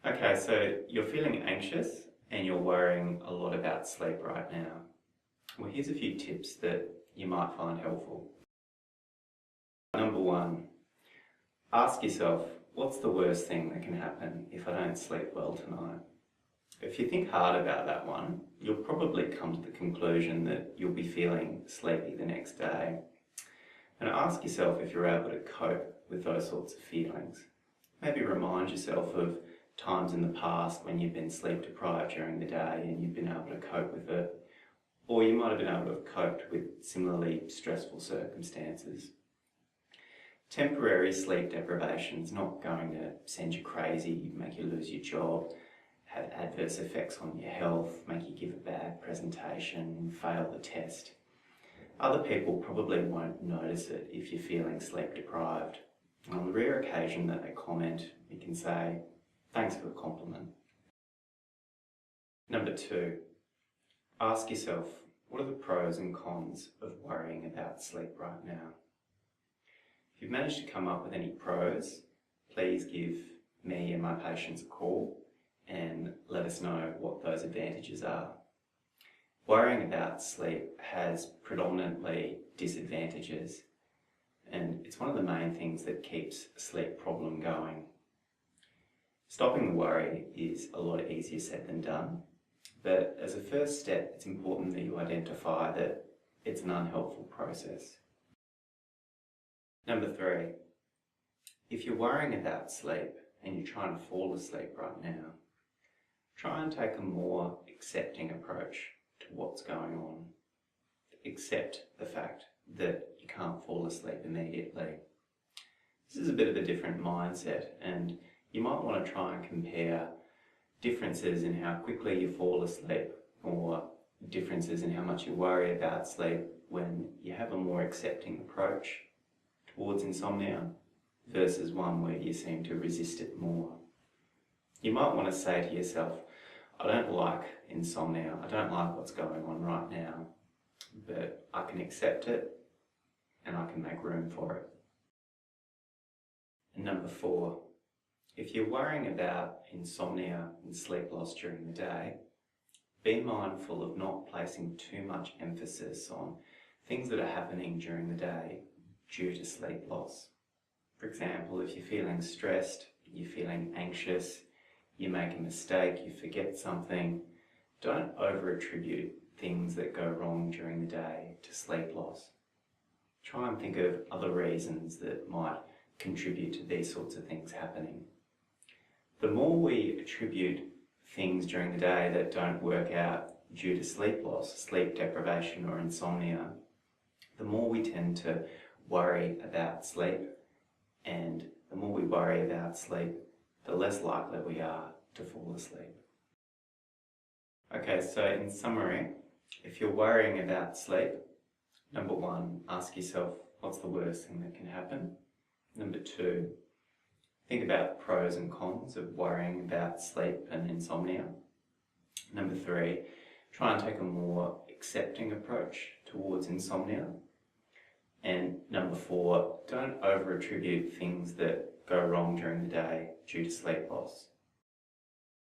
Okay, so you're feeling anxious and you're worrying a lot about sleep right now. Well, here's a few tips that you might find helpful. Number one, ask yourself, what's the worst thing that can happen if I don't sleep well tonight? If you think hard about that one, you'll probably come to the conclusion that you'll be feeling sleepy the next day. And ask yourself if you're able to cope with those sorts of feelings. Maybe remind yourself of times in the past when you've been sleep deprived during the day and you've been able to cope with it. Or you might have been able to have coped with similarly stressful circumstances. Temporary sleep deprivation is not going to send you crazy, make you lose your job, have adverse effects on your health, make you give a bad presentation, fail the test. Other people probably won't notice it if you're feeling sleep deprived. And on the rare occasion that they comment, you can say, "Thanks for the compliment." Number two, ask yourself, what are the pros and cons of worrying about sleep right now? If you've managed to come up with any pros, please give me and my patients a call and let us know what those advantages are. Worrying about sleep has predominantly disadvantages, and it's one of the main things that keeps a sleep problem going. Stopping the worry is a lot easier said than done, but as a first step, it's important that you identify that it's an unhelpful process. Number three, if you're worrying about sleep and you're trying to fall asleep right now, try and take a more accepting approach to what's going on. Accept the fact that you can't fall asleep immediately. This is a bit of a different mindset, and you might want to try and compare differences in how quickly you fall asleep or differences in how much you worry about sleep when you have a more accepting approach towards insomnia versus one where you seem to resist it more. You might want to say to yourself, I don't like insomnia, I don't like what's going on right now, but I can accept it and I can make room for it. And number four, if you're worrying about insomnia and sleep loss during the day, be mindful of not placing too much emphasis on things that are happening during the day due to sleep loss. For example, if you're feeling stressed, you're feeling anxious, you make a mistake, you forget something, don't over-attribute things that go wrong during the day to sleep loss. Try and think of other reasons that might contribute to these sorts of things happening. The more we attribute things during the day that don't work out due to sleep loss, sleep deprivation or insomnia, the more we tend to worry about sleep, and the more we worry about sleep, the less likely we are to fall asleep. Okay, so in summary, if you're worrying about sleep, number one, ask yourself, what's the worst thing that can happen? Number two, think about the pros and cons of worrying about sleep and insomnia. Number three, try and take a more accepting approach towards insomnia. And number four, don't over-attribute things that go wrong during the day due to sleep loss.